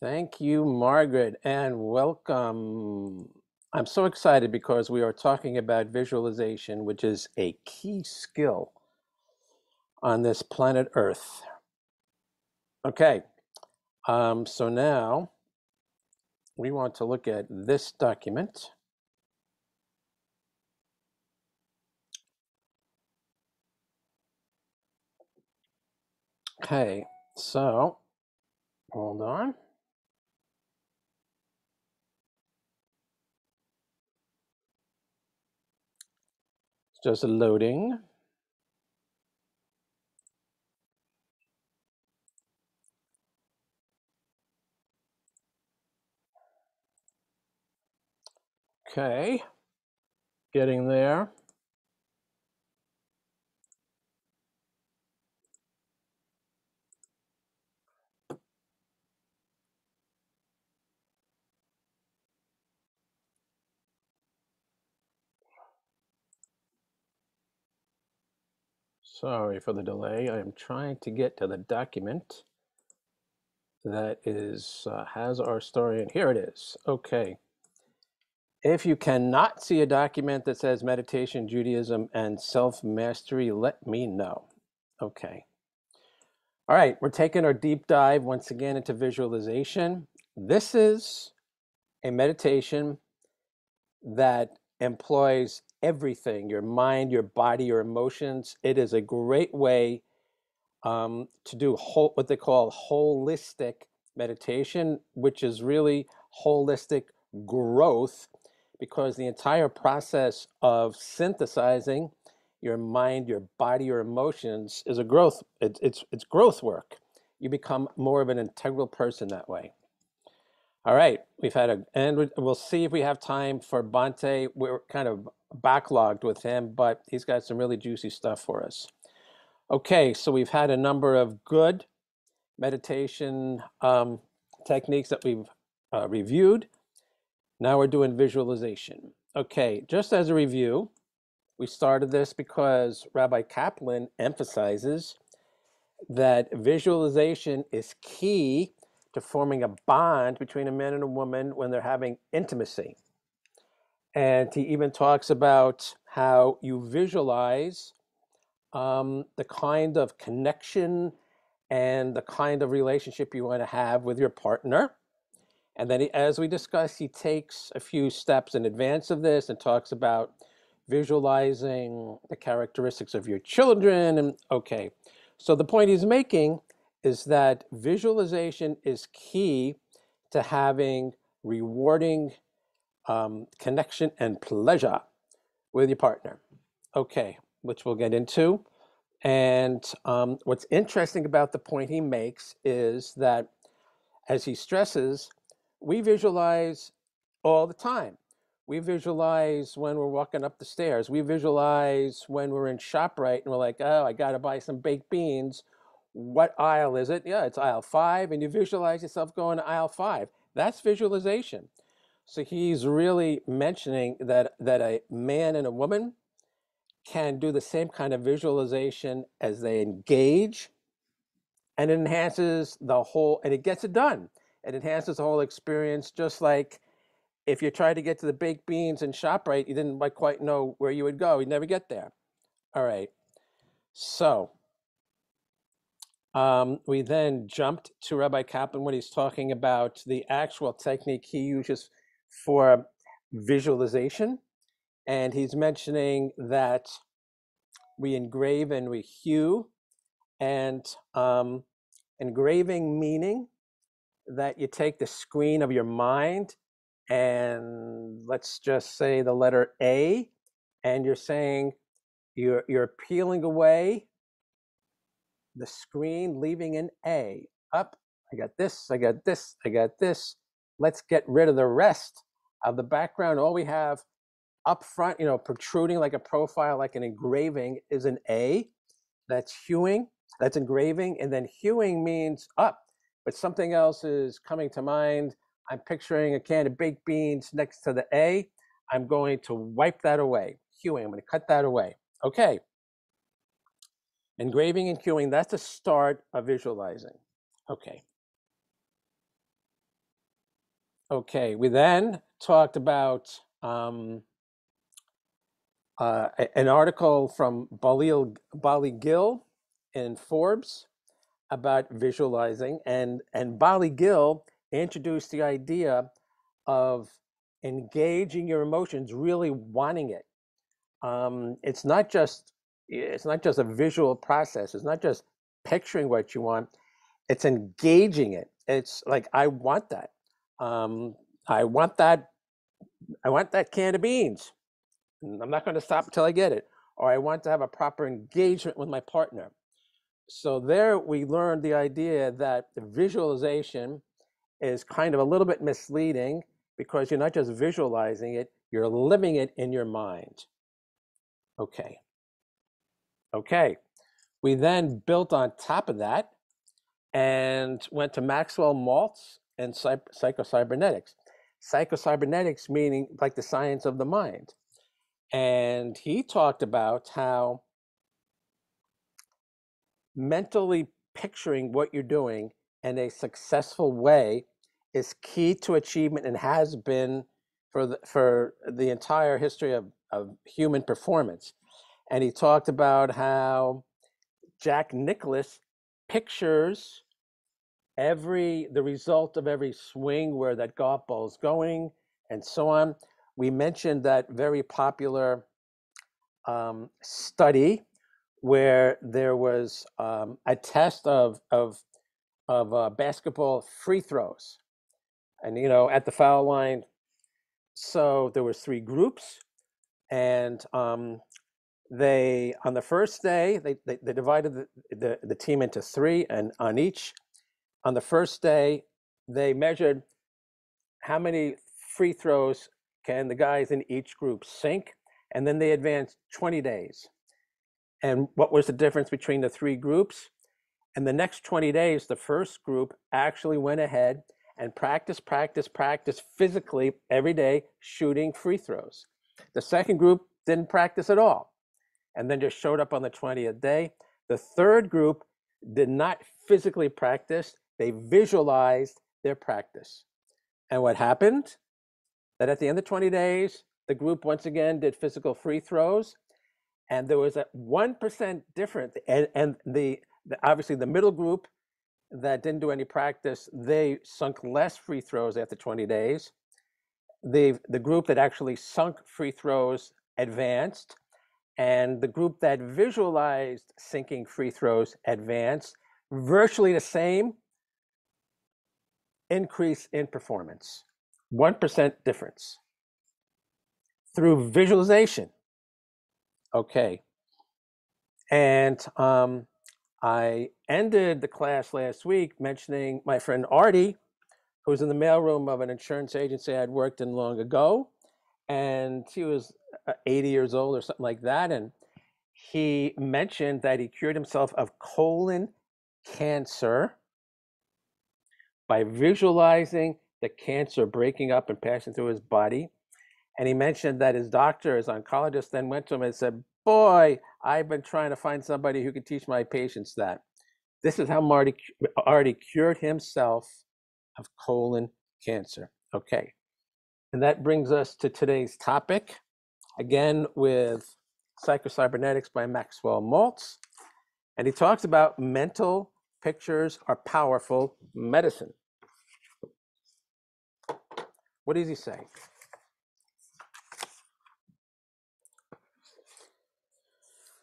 Thank you, Margaret, and welcome. I'm so excited because we are talking about visualization, which is a key skill on this planet Earth. Okay, so now we want to look at this document. Okay, so hold on. It's just loading. Okay, getting there. Sorry for the delay. I am trying to get to the document that has our story, and here it is. Okay. If you cannot see a document that says meditation, Judaism, and self-mastery, let me know. Okay. All right, we're taking our deep dive once again into visualization. This is a meditation that employs everything, your mind, your body, your emotions. It is a great way to do what they call holistic meditation, which is really holistic growth, because the entire process of synthesizing your mind, your body, your emotions is a growth. It's growth work. You become more of an integral person that way. All right, and we'll see if we have time for Bhante. We're kind of backlogged with him, but he's got some really juicy stuff for us. Okay, so we've had a number of good meditation techniques that we've reviewed. Now we're doing visualization. Okay, just as a review, we started this because Rabbi Kaplan emphasizes that visualization is key to forming a bond between a man and a woman when they're having intimacy. And he even talks about how you visualize the kind of connection and the kind of relationship you want to have with your partner. And then, as we discussed, he takes a few steps in advance of this and talks about visualizing the characteristics of your children. And okay, so the point he's making is that visualization is key to having rewarding connection and pleasure with your partner. Okay, which we'll get into. And what's interesting about the point he makes is that, as he stresses, we visualize all the time. We visualize when we're walking up the stairs. We visualize when we're in ShopRite and we're like, oh, I got to buy some baked beans. What aisle is it? Yeah, it's aisle 5. And you visualize yourself going to aisle 5. That's visualization. So he's really mentioning that a man and a woman can do the same kind of visualization as they engage, and it enhances the whole, and it gets it done. It enhances the whole experience, just like if you try to get to the baked beans in ShopRite, you didn't quite know where you would go. You'd never get there. All right. So we then jumped to Rabbi Kaplan when he's talking about the actual technique he uses for visualization. And he's mentioning that we engrave and we hue, and engraving meaning that you take the screen of your mind and let's just say the letter A, and you're saying you're peeling away the screen, leaving an A. Up, I got this, I got this, I got this. Let's get rid of the rest of the background. All we have up front, protruding like a profile, like an engraving, is an A. That's hewing, that's engraving, and then hewing means up, but something else is coming to mind. I'm picturing a can of baked beans next to the A. I'm going to wipe that away. Hewing, I'm going to cut that away. Okay. Engraving and hewing, that's the start of visualizing. Okay. Okay, we then talked about an article from Bali Gill in Forbes about visualizing, and Bali Gill introduced the idea of engaging your emotions, really wanting it. It's not just a visual process. It's not just picturing what you want. It's engaging it. It's like, I want that. I want that. I want that can of beans. I'm not going to stop until I get it. Or I want to have a proper engagement with my partner. So there we learned the idea that the visualization is kind of a little bit misleading, because you're not just visualizing it, you're living it in your mind. Okay. We then built on top of that and went to Maxwell Maltz and Psycho-Cybernetics. Psycho-Cybernetics meaning like the science of the mind. And he talked about how mentally picturing what you're doing in a successful way is key to achievement, and has been for the entire history of human performance. And he talked about how Jack Nicklaus pictures the result of every swing, where that golf ball is going, and so on. We mentioned that very popular study where there was a test of basketball free throws, and at the foul line. So there was 3 groups, and they, on the first day, they divided the team into 3, and on the first day they measured how many free throws can the guys in each group sink, and then they advanced 20 days. And what was the difference between the 3 groups? And the next 20 days, the first group actually went ahead and practiced physically every day shooting free throws. The second group didn't practice at all, and then just showed up on the 20th day. The third group did not physically practice, they visualized their practice. And what happened? That at the end of 20 days, the group once again did physical free throws, and there was a 1% difference. And obviously the middle group that didn't do any practice, they sunk less free throws after 20 days. The group that actually sunk free throws advanced, and the group that visualized sinking free throws advanced. Virtually the same increase in performance, 1% difference through visualization. Okay. And I ended the class last week mentioning my friend Artie, who was in the mailroom of an insurance agency I'd worked in long ago. And he was 80 years old or something like that. And he mentioned that he cured himself of colon cancer by visualizing the cancer breaking up and passing through his body. And he mentioned that his doctor, his oncologist, then went to him and said, "Boy, I've been trying to find somebody who could teach my patients that." This is how Artie cured himself of colon cancer. Okay. And that brings us to today's topic, again with Psycho-Cybernetics by Maxwell Maltz. And he talks about mental pictures are powerful medicine. What does he say?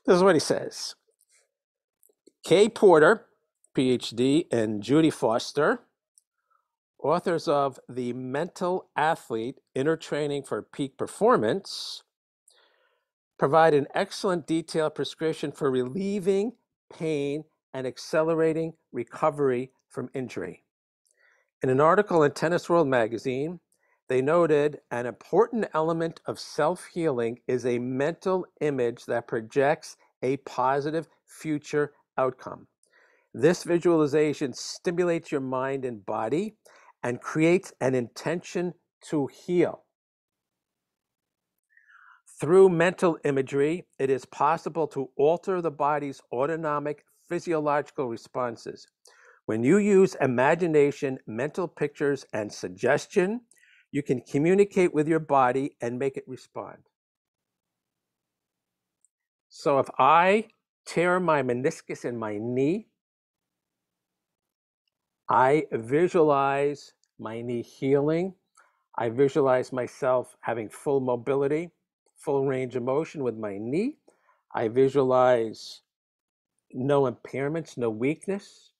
This is what he says. Kay Porter, PhD, and Judy Foster, authors of The Mental Athlete: Inner Training for Peak Performance, provide an excellent detailed prescription for relieving pain and accelerating recovery from injury. In an article in Tennis World magazine, they noted an important element of self-healing is a mental image that projects a positive future outcome. This visualization stimulates your mind and body and creates an intention to heal. Through mental imagery, it is possible to alter the body's autonomic physiological responses. When you use imagination, mental pictures, and suggestion, you can communicate with your body and make it respond. So if I tear my meniscus in my knee, I visualize my knee healing. I visualize myself having full mobility, full range of motion with my knee. I visualize no impairments, no weakness,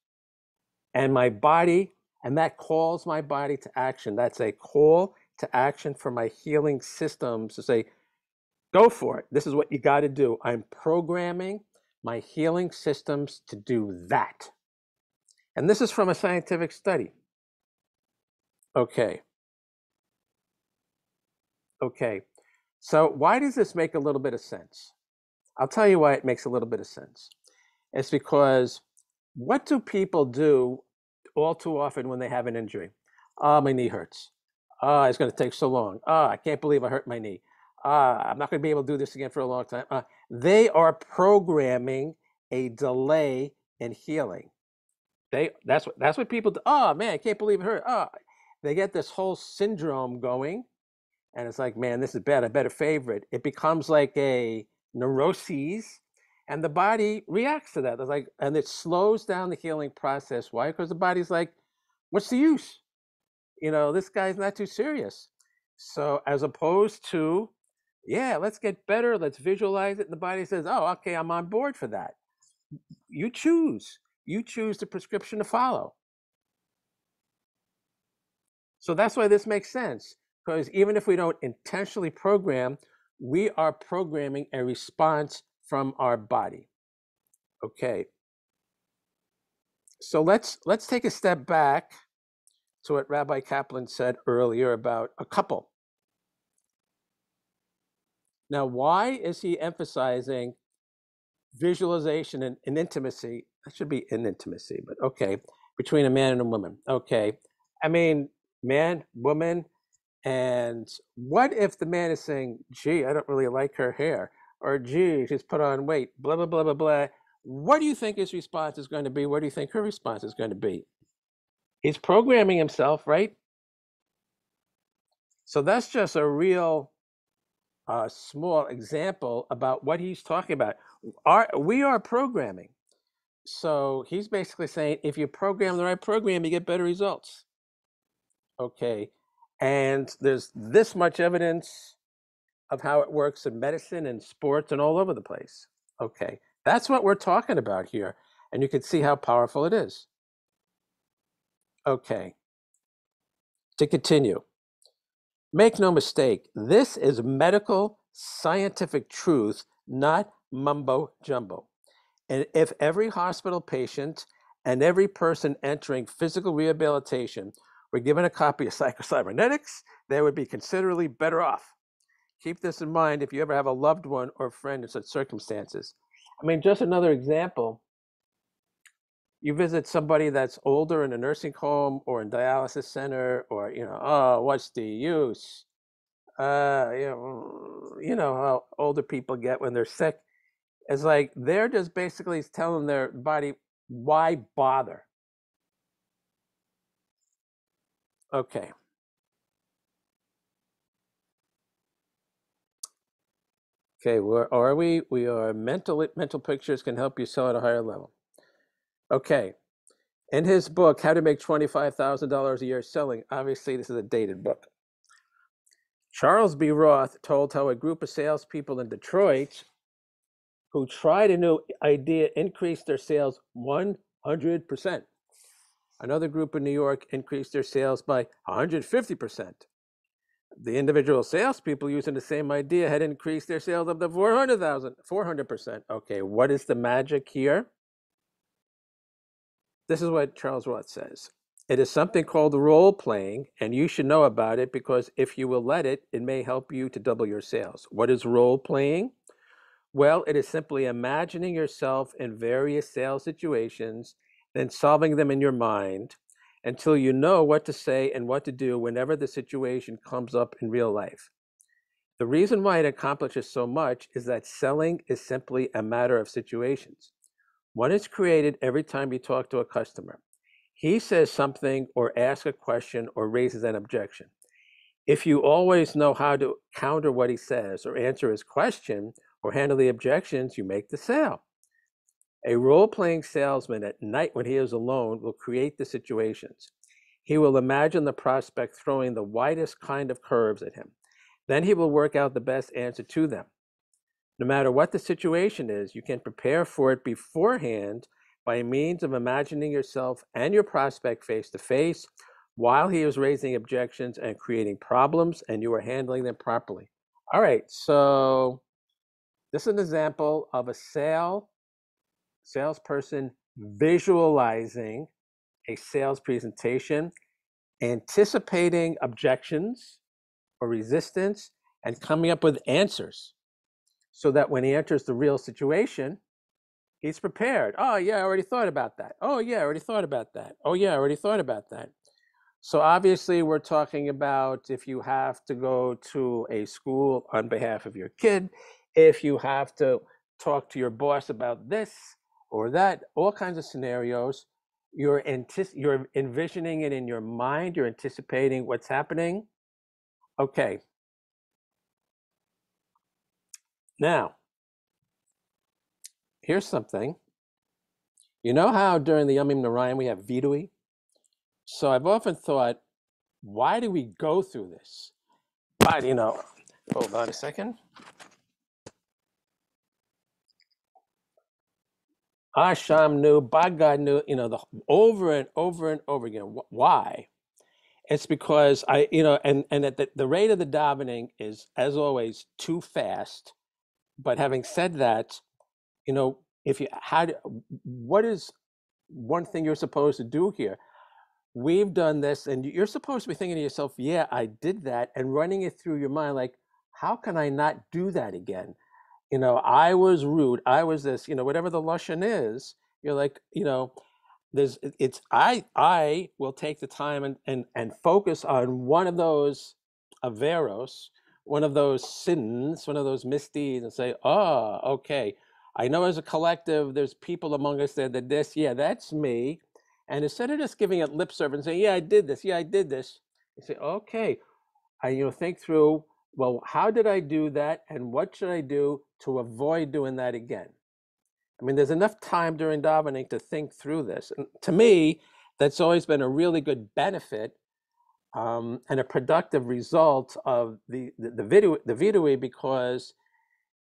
and my body, and that calls my body to action. That's a call to action for my healing systems to say, go for it. This is what you got to do. I'm programming my healing systems to do that. And this is from a scientific study. Okay. So why does this make a little bit of sense? I'll tell you why it makes a little bit of sense. It's because what do people do all too often when they have an injury? Oh, my knee hurts. Oh, it's going to take so long. Oh, I can't believe I hurt my knee. I'm not going to be able to do this again for a long time. They are programming a delay in healing. That's what people do. Oh man, I can't believe it hurt. Oh, they get this whole syndrome going, and it's like, man, this is bad. I better favor it. It becomes like a neuroses, and the body reacts to that. It's like, and it slows down the healing process. Why? Because the body's like, what's the use? This guy's not too serious. So as opposed to, yeah, let's get better. Let's visualize it. And the body says, oh, okay, I'm on board for that. You choose the prescription to follow. So that's why this makes sense, because even if we don't intentionally program, we are programming a response from our body. Okay. So let's take a step back to what Rabbi Kaplan said earlier about a couple. Now, why is he emphasizing visualization and intimacy? That should be in intimacy, but okay, between a man and a woman. Okay. I mean, man, woman, and what if the man is saying, gee, I don't really like her hair, or gee, she's put on weight, blah, blah, blah, blah, blah. What do you think his response is going to be? What do you think her response is going to be? He's programming himself, right? So that's just a real small example about what he's talking about. We are programming. So he's basically saying, if you program the right program, you get better results. Okay. And there's this much evidence of how it works in medicine and sports and all over the place. Okay. That's what we're talking about here. And you can see how powerful it is. Okay. To continue. Make no mistake, this is medical scientific truth, not mumbo jumbo. And if every hospital patient and every person entering physical rehabilitation were given a copy of Psycho-Cybernetics, they would be considerably better off. Keep this in mind if you ever have a loved one or friend in such circumstances. I mean, just another example. You visit somebody that's older in a nursing home or in dialysis center, or, oh, what's the use? You know how older people get when they're sick. It's like they're just basically telling their body, why bother? Okay. Okay, where are we? We are mental pictures can help you sell at a higher level. Okay. In his book, How to Make $25,000 a Year Selling, obviously this is a dated book, Charles B. Roth told how a group of salespeople in Detroit who tried a new idea increased their sales 100%. Another group in New York increased their sales by 150%. The individual salespeople using the same idea had increased their sales up to 400%. Okay, what is the magic here? This is what Charles Roth says. It is something called role playing, and you should know about it because if you will let it, it may help you to double your sales. What is role playing? Well, it is simply imagining yourself in various sales situations, then solving them in your mind until you know what to say and what to do whenever the situation comes up in real life. The reason why it accomplishes so much is that selling is simply a matter of situations. One is created every time you talk to a customer. He says something or asks a question or raises an objection. If you always know how to counter what he says or answer his question or handle the objections, you make the sale. A role-playing salesman at night when he is alone will create the situations. He will imagine the prospect throwing the widest kind of curves at him. Then he will work out the best answer to them. No matter what the situation is, you can prepare for it beforehand by means of imagining yourself and your prospect face to face while he is raising objections and creating problems, and you are handling them properly. All right, so this is an example of a salesperson visualizing a sales presentation, anticipating objections or resistance, and coming up with answers so that when he enters the real situation, he's prepared. Oh, yeah, I already thought about that. Oh, yeah, I already thought about that. Oh, yeah, I already thought about that. So obviously we're talking about if you have to go to a school on behalf of your kid, if you have to talk to your boss about this or that, all kinds of scenarios. You're envisioning it in your mind. You're anticipating what's happening. Okay. Now, here's something. You know how during the Yamim Narayan we have Vidui? So I've often thought, why do we go through this? Why, hold on a second. Asham knew, Bhagad knew, over and over and over again. Why? It's because and at the rate of the davening is, as always, too fast. But having said that, if you had, what is one thing you're supposed to do here? We've done this, and you're supposed to be thinking to yourself, yeah, I did that, and running it through your mind, like, how can I not do that again? I was rude. I was this, whatever the Lashon is, you're like, I will take the time and focus on one of those averos, one of those sins, one of those misdeeds, and say, oh, okay. I know as a collective, there's people among us that did this. Yeah, that's me. And instead of just giving it lip service and saying, yeah, I did this. Yeah, I did this. You say, okay. I think through, well, how did I do that? And what should I do to avoid doing that again? I mean, there's enough time during davening to think through this. And to me, that's always been a really good benefit and a productive result of the vidui, because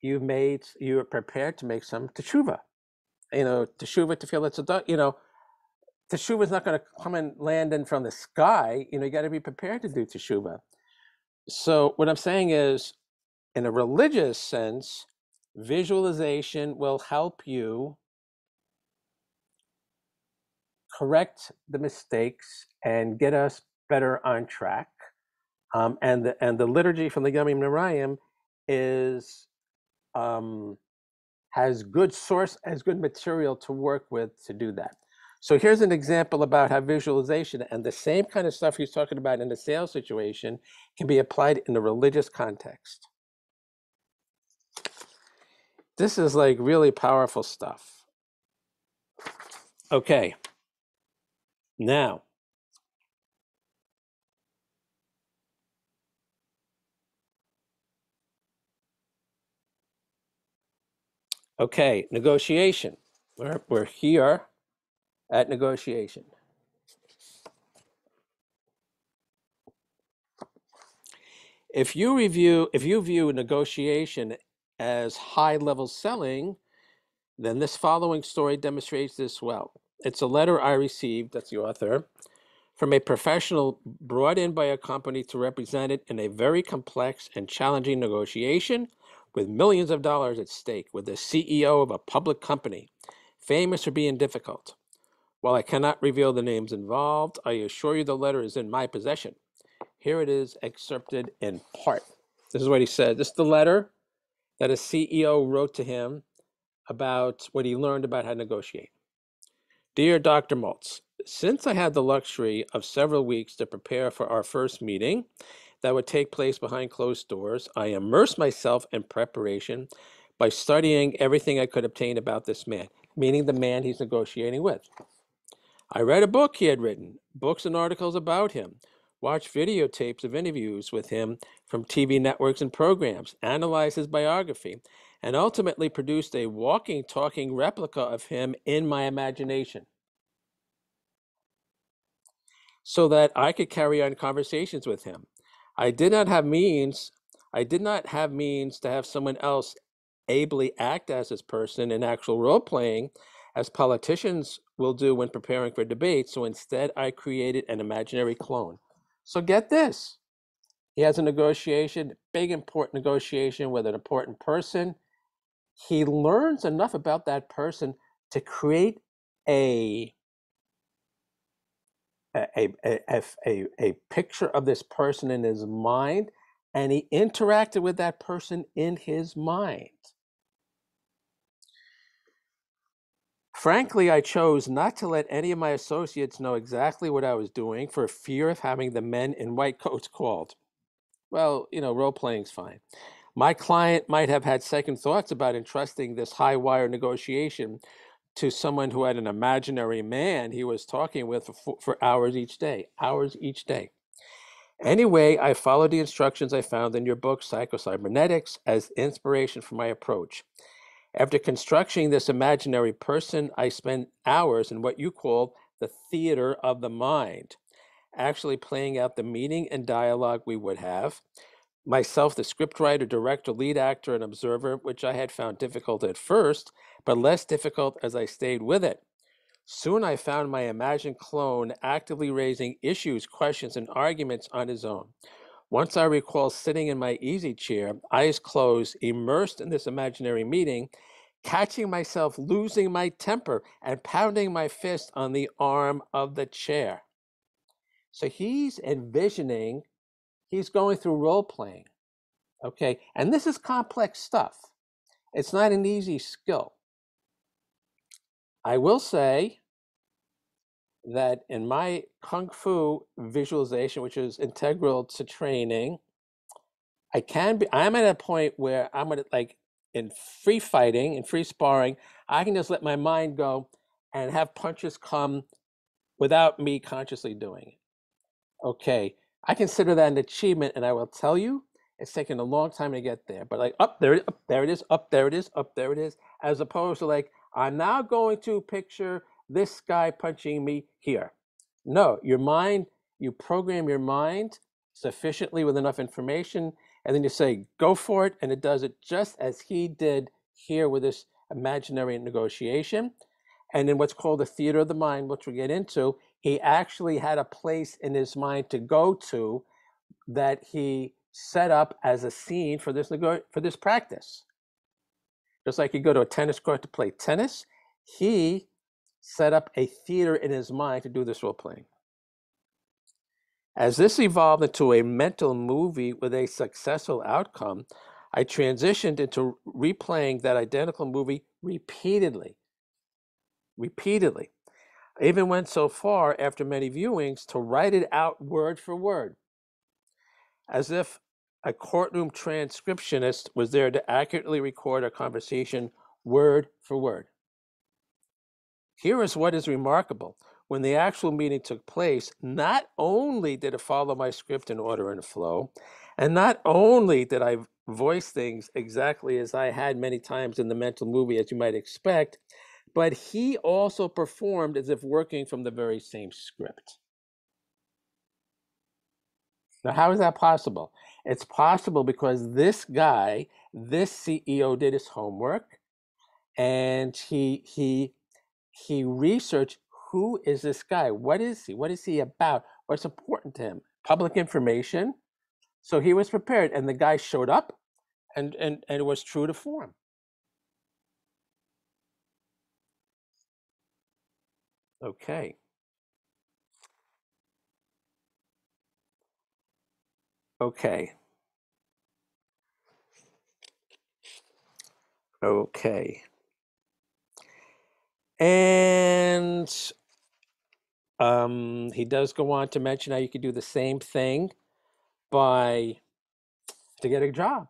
you're prepared to make some teshuva. Teshuva to feel it's teshuva is not going to come and land in from the sky. You got to be prepared to do teshuva. So what I'm saying is, in a religious sense, visualization will help you correct the mistakes and get us better on track. And the liturgy from the Yamim Narayim has good material to work with to do that. So here's an example about how visualization and the same kind of stuff he's talking about in the sales situation can be applied in a religious context. This is like really powerful stuff. Okay. Now, okay, negotiation. We're here at negotiation. If you view negotiation as high-level selling, then this following story demonstrates this well. It's a letter I received, that's the author, from a professional brought in by a company to represent it in a very complex and challenging negotiation with millions of dollars at stake with the CEO of a public company, famous for being difficult. While I cannot reveal the names involved, I assure you the letter is in my possession. Here it is, excerpted in part. This is what he said. This is the letter that a CEO wrote to him about what he learned about how to negotiate. Dear Dr. Maltz, since I had the luxury of several weeks to prepare for our first meeting that would take place behind closed doors, I immersed myself in preparation by studying everything I could obtain about this man, meaning the man he's negotiating with. I read a book he had written, books and articles about him, watched videotapes of interviews with him from TV networks and programs, analyzed his biography, and ultimately produced a walking, talking replica of him in my imagination so that I could carry on conversations with him. I did not have means. I did not have means to have someone else ably act as this person in actual role playing, as politicians will do when preparing for debate. So instead, I created an imaginary clone. So get this. He has a negotiation, big important negotiation with an important person. He learns enough about that person to create a a picture of this person in his mind, and he interacted with that person in his mind. Frankly, I chose not to let any of my associates know exactly what I was doing for fear of having the men in white coats called. Well, role playing's fine. My client might have had second thoughts about entrusting this high wire negotiation to someone who had an imaginary man he was talking with for hours each day. Hours each day. Anyway, I followed the instructions I found in your book, Psycho-Cybernetics, as inspiration for my approach. After constructing this imaginary person, I spent hours in what you call the theater of the mind, actually playing out the meaning and dialogue we would have. Myself, the scriptwriter, director, lead actor, and observer, which I had found difficult at first, but less difficult as I stayed with it. Soon I found my imagined clone actively raising issues, questions, and arguments on his own. Once I recall sitting in my easy chair, eyes closed, immersed in this imaginary meeting, catching myself losing my temper and pounding my fist on the arm of the chair. So he's envisioning, he's going through role playing. Okay. And this is complex stuff. It's not an easy skill. I will say that in my Kung Fu visualization, which is integral to training, I'm at a point where I'm at like in free fighting, in free sparring, I can just let my mind go and have punches come without me consciously doing it. Okay, I consider that an achievement, and I will tell you, it's taken a long time to get there. But like up there, up there it is, up there it is, up there it is, as opposed to like I'm now going to picture this guy punching me here. No, your mind, you program your mind sufficiently with enough information, and then you say go for it, and it does it just as he did here with this imaginary negotiation. And in what's called the theater of the mind, which we'll get into, he actually had a place in his mind to go to that he set up as a scene for this practice. Just like you go to a tennis court to play tennis, he set up a theater in his mind to do this role playing. As this evolved into a mental movie with a successful outcome, I transitioned into replaying that identical movie repeatedly. I even went so far after many viewings to write it out word for word, as if a courtroom transcriptionist was there to accurately record a conversation word for word. Here is what is remarkable. When the actual meeting took place, not only did it follow my script in order and flow, and not only did I voice things exactly as I had many times in the mental movie, as you might expect, but he also performed as if working from the very same script. Now, how is that possible? It's possible because this guy, this CEO, did his homework, and he researched who is this guy? What is he? What is he about? What's important to him? Public information. So he was prepared, and the guy showed up, and it was true to form. Okay. Okay. Okay. And he does go on to mention how you could do the same thing to get a job.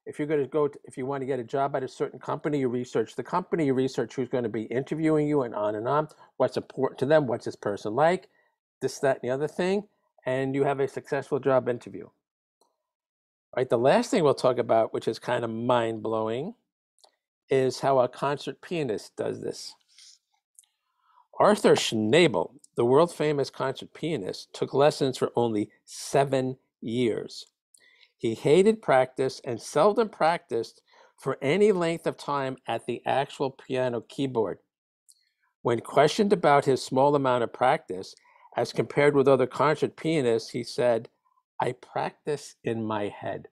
If you're going to if you want to get a job at a certain company, you research the company, you research who's going to be interviewing you, and on, what's important to them, what's this person like, this, that, and the other thing. and you have a successful job interview. All right, the last thing we'll talk about, which is kind of mind-blowing, is how a concert pianist does this. Arthur Schnabel, the world-famous concert pianist, took lessons for only 7 years. He hated practice and seldom practiced for any length of time at the actual piano keyboard. When questioned about his small amount of practice, as compared with other concert pianists, he said, "I practice in my head."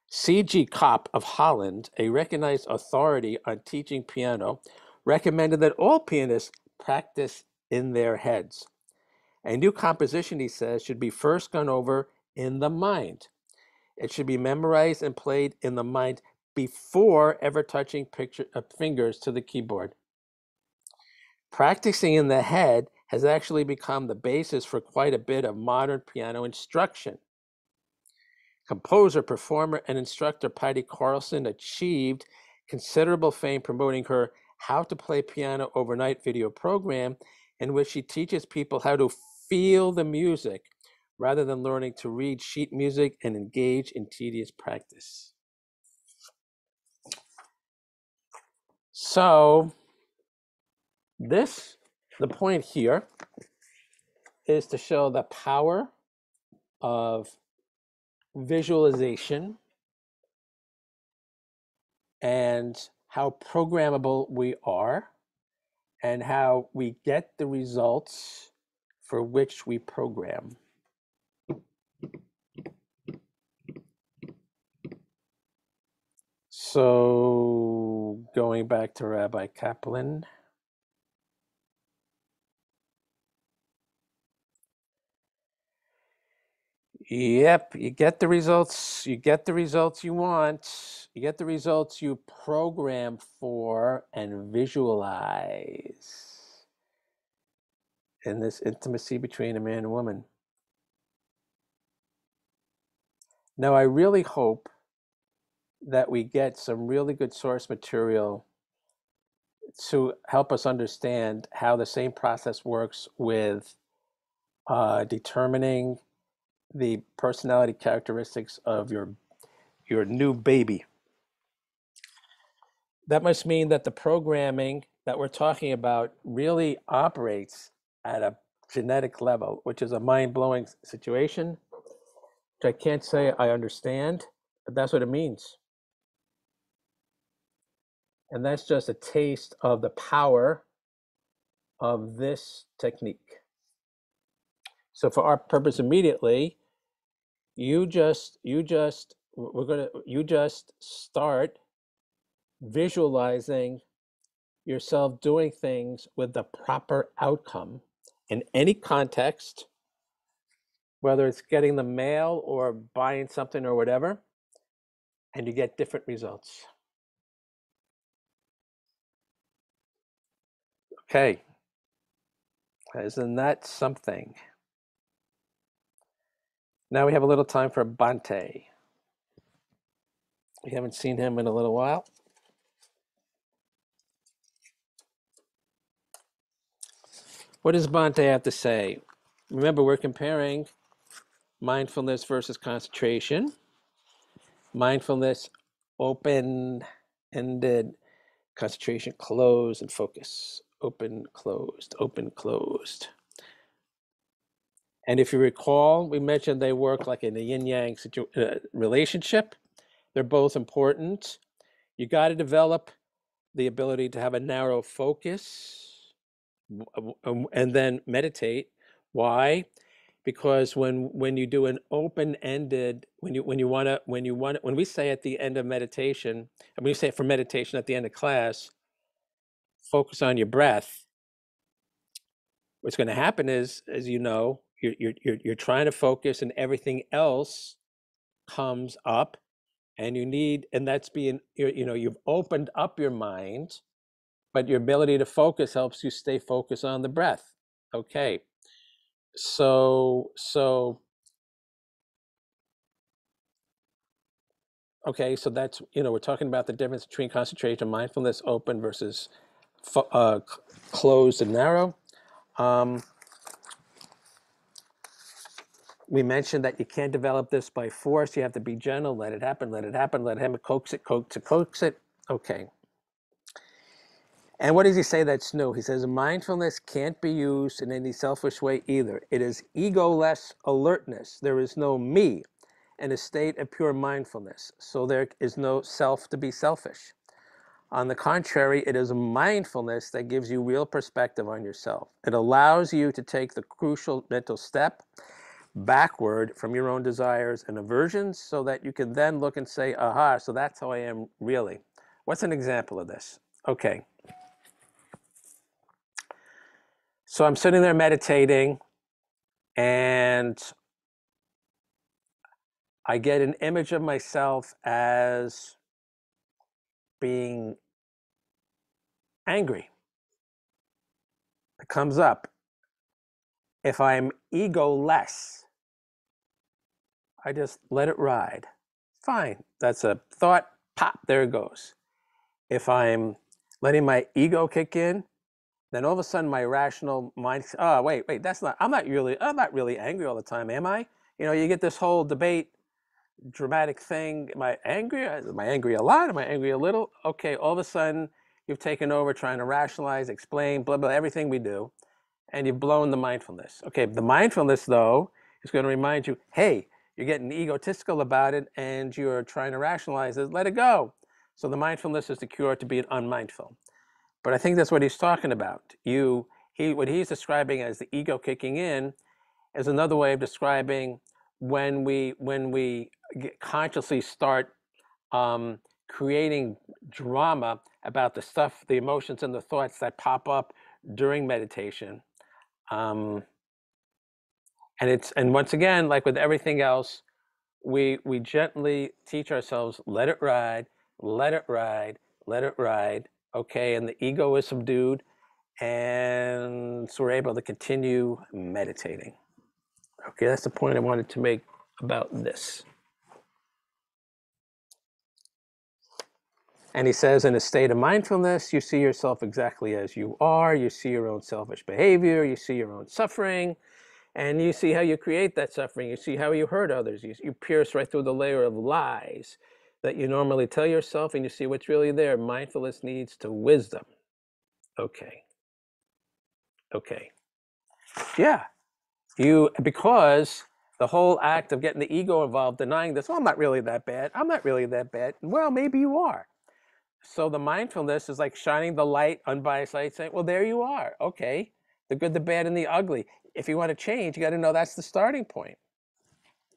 C.G. Kopp of Holland, a recognized authority on teaching piano, recommended that all pianists practice in their heads. A new composition, he says, should be first gone over in the mind. It should be memorized and played in the mind before ever touching fingers to the keyboard. Practicing in the head has actually become the basis for quite a bit of modern piano instruction. Composer, performer, and instructor Patty Carlson achieved considerable fame promoting her How to Play Piano Overnight video program, in which she teaches people how to feel the music rather than learning to read sheet music and engage in tedious practice. So the point here is to show the power of visualization and how programmable we are and how we get the results for which we program. So going back to Rabbi Kaplan, yep, you get the results you want, you get the results you program for and visualize in this intimacy between a man and woman. Now, I really hope that we get some really good source material to help us understand how the same process works with determining the personality characteristics of your new baby. That must mean that the programming that we're talking about really operates at a genetic level, which is a mind-blowing situation, which I can't say I understand, but that's what it means. And that's just a taste of the power of this technique. So for our purpose immediately, you just start visualizing yourself doing things with the proper outcome in any context, whether it's getting the mail or buying something or whatever, and you get different results. Okay, isn't that something? Now we have a little time for Bhante. We haven't seen him in a little while. What does Bhante have to say? Remember, we're comparing mindfulness versus concentration. Mindfulness, open-ended, concentration, closed and focus. Open, closed, open, closed. And if you recall, we mentioned they work like in a yin-yang relationship. They're both important. You got to develop the ability to have a narrow focus and then meditate. Why? Because when you do an open-ended, when we say at the end of meditation, and when you say for meditation at the end of class, focus on your breath. What's going to happen is, as you know, you're trying to focus, and everything else comes up, and that's being, you've opened up your mind, but your ability to focus helps you stay focused on the breath. Okay, so that's, we're talking about the difference between concentration, mindfulness, open versus closed and narrow. We mentioned that you can't develop this by force. You have to be gentle. Let it happen. Let it happen. Let him coax it, coax it, coax it. Okay. And what does he say that's new? He says mindfulness can't be used in any selfish way either. It is ego-less alertness. There is no me in a state of pure mindfulness. So there is no self to be selfish. On the contrary, it is mindfulness that gives you real perspective on yourself. It allows you to take the crucial mental step backward from your own desires and aversions so that you can then look and say, aha, so that's how I am really. What's an example of this? Okay. So I'm sitting there meditating and I get an image of myself as being angry. It comes up. If I'm ego-less, I just let it ride. Fine. That's a thought. Pop, there it goes. If I'm letting my ego kick in, then all of a sudden my rational mind, oh, wait, I'm not really angry all the time, am I? You know, you get this whole debate, dramatic thing. Am I angry? Am I angry a lot? Am I angry a little? Okay, all of a sudden you've taken over trying to rationalize, explain, blah, blah, everything we do, and you've blown the mindfulness. Okay, the mindfulness, though, is going to remind you, hey, you're getting egotistical about it and you're trying to rationalize it. Let it go. So the mindfulness is the cure to being unmindful. But I think that's what he's talking about. What he's describing as the ego kicking in is another way of describing when we consciously start creating drama about the stuff, the emotions and the thoughts that pop up during meditation. And once again, like with everything else, we gently teach ourselves, let it ride, let it ride, let it ride. Okay, and the ego is subdued, and so we're able to continue meditating. Okay, that's the point I wanted to make about this. And he says, in a state of mindfulness, you see yourself exactly as you are. You see your own selfish behavior. You see your own suffering. And you see how you create that suffering. You see how you hurt others. You pierce right through the layer of lies that you normally tell yourself, and you see what's really there. Mindfulness leads to wisdom. Okay. Yeah. Because the whole act of getting the ego involved, denying this, oh, I'm not really that bad. I'm not really that bad. Well, maybe you are. So the mindfulness is like shining the light, unbiased light, saying, well, there you are. Okay. The good, the bad, and the ugly. If you want to change, you got to know that's the starting point.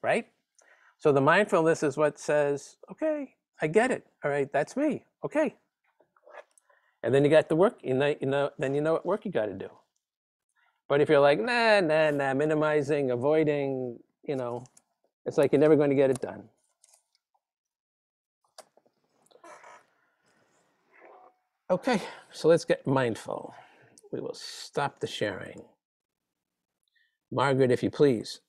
Right? So the mindfulness is what says, okay, I get it. All right, that's me. Okay. And then you got the work, then you know what work you got to do. But if you're like, nah, minimizing, avoiding, it's like you're never going to get it done. Okay, so let's get mindful. We will stop the sharing. Margaret, if you please.